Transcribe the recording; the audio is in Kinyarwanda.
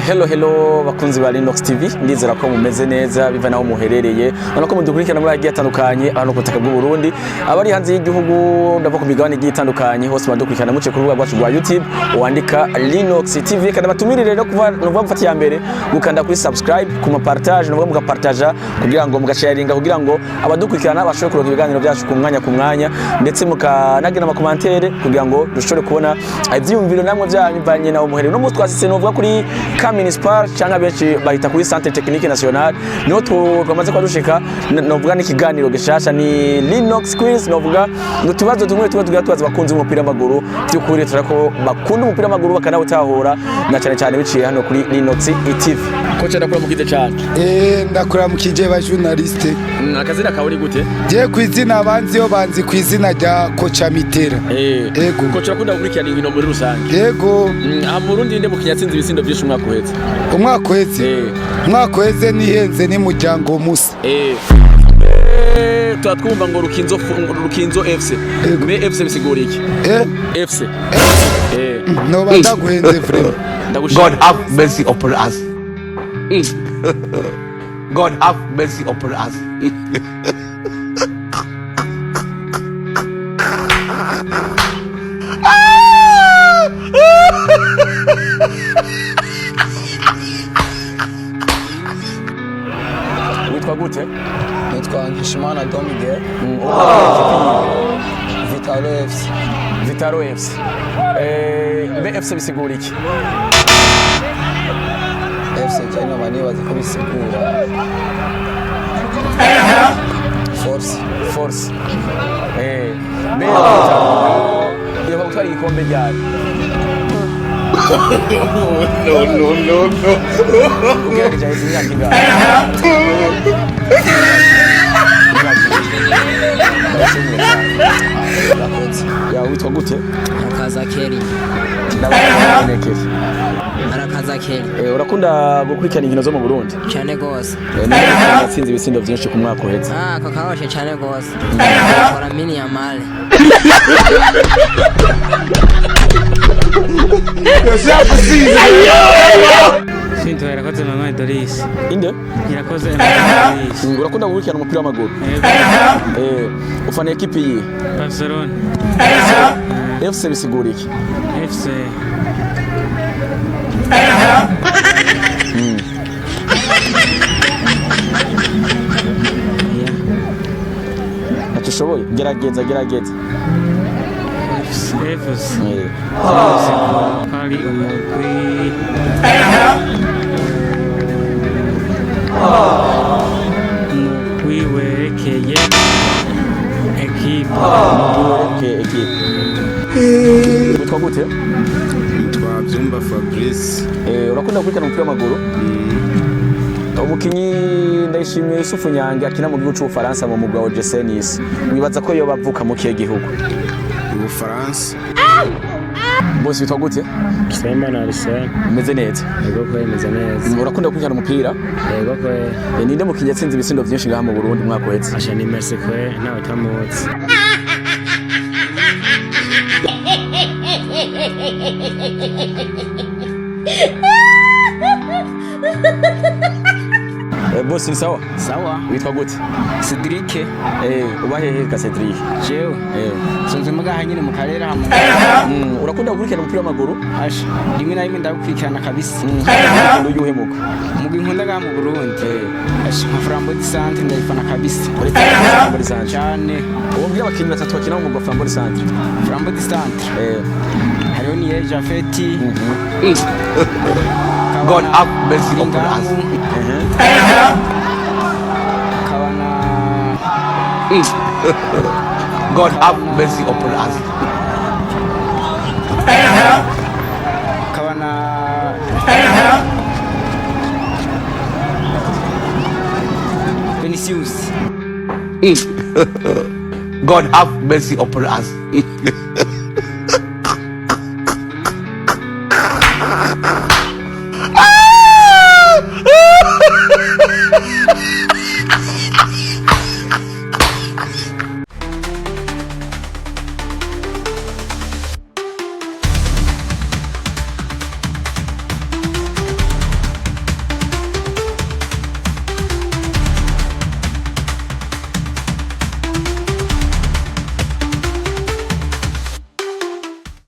Hello bakunzi ba Linux TV, ndizera ko mumeze neza biva naho muherereye nako mudukurikirana muri agiye atandukanye hano ku butaka bw'u Burundi, abari hanze y'igihugu ndava ku migabane igiye itandukanye hose badukurikirana muce ku rubuga rwacu rwa YouTube wandika Linux TV, kandi batumirire rero kuva Nova mfati ya mbere gukanda kuri subscribe kuma partage no mugapartage kugira ngo mugasharinga kugira ngo abadukurikirana bashobore kuronka ibiganiro byacu ku mwanya ndetse mukanagira ama commentaire kugira ngo dushobore kubona ivyumviro namwe byanyu banye nawo muherero no mutwasise novuga kuri Municipal cyangwa benshi bahita kuri Centre Technique National niho twamaze kwadushika novuga n'ikiganiro gishasha ni Linux Quiz, novuga n'utubazo tumwe tugira tubaza bakunze umupira w'amaguru by'ukuri turako bakunda umupira w'amaguru bakanawutahura na cyane biciye hano kuri Linux TV. Kocha ndakura mukije cyane ndakura mukije ba journaliste. Akazina kawe uri gute? Je kwizina abanzi yo banzi kwizina rya Kocha Mitera. Yego kocha akunda gukurikirana inkino muri rusange. Yego mu Burundi nde mukinyatsinze ibisindo byinshi umwaka uheze. Umwaka uheze nihenze ni muryango musa. Twatwumva ngo Rukinzo FC. Me FC bisigura iki? FC. No badaguhenze vrema. God have mercy upon us. God have mercy upon us. Witwa gute? Nitwa Nkishimana Dominique. Vitalo FC. FC bisigura iki? FC cyane manibaza ko bisigura force. Iyo utwara igikombe ryari? No. Ugerageje ahise imyaka ingahe? Ya witwa gute? Arakaza Kelly. Arakaza Kelly. Urakunda gukurikirana inkino zo mu Burundi? Cyane gose. Natsinze ibisindo byinshi ku mwaka uheze. Kakaroshe cyane gose. Kora mini ya male. Sinto yarakoze mama Doris. Inde? Yarakoze mama Doris. Urakunda gukurikirana umupira w'amaguru? Ufana ekipi yi? Barcelona. FC bisigura iki? FC. Atushoboye gerageza. FC. Kali umugwi. Umugwi werekeye ekipe. Witwa gute? Nitwa Byumba Fabrice. Urakunda gukurikirana umupira w'amaguru? Umukinyi Ndayishimiye Yusufu Nyange akina mu gihugu cy'Ubufaransa mu mugwa wa Jesenis. Wibaza ko yo bavuka mu kihe gihugu? Ubufaransa. Boss witwa gute? Semana Arsene. Meze neza. Yego ko meze neza. Urakunda gukurikirana umupira? Yego ko. Ninde mukinyi yatsinze ibisindo byinshi ngaha mu Burundi mwaka uheze? Asha ni Messi ko nawe tamutse. Boss ni sawa? Sawa. Witwa gute? Cedric. Ubahehe ka Cedric? Jewe. Sunze mugaha nyine mu karere hamwe. Urakunda gukurikirana umupira w'amaguru? Asha rimwe na rimwe ndagukurikirana kabisa. Uyuhemuka? Mugi nkunda gaha mu Burundi. Asha nka Flambeau du Centre ndayifana kabisa. Flambeau du Centre. Cyane. Umbwira abakinyi batatu bakina mu mugwa Flambeau du Centre. Flambeau du Centre. Hariho ni Jafeti. God have mercy upon us. God have mercy upon us. Vinicius. God have mercy upon us.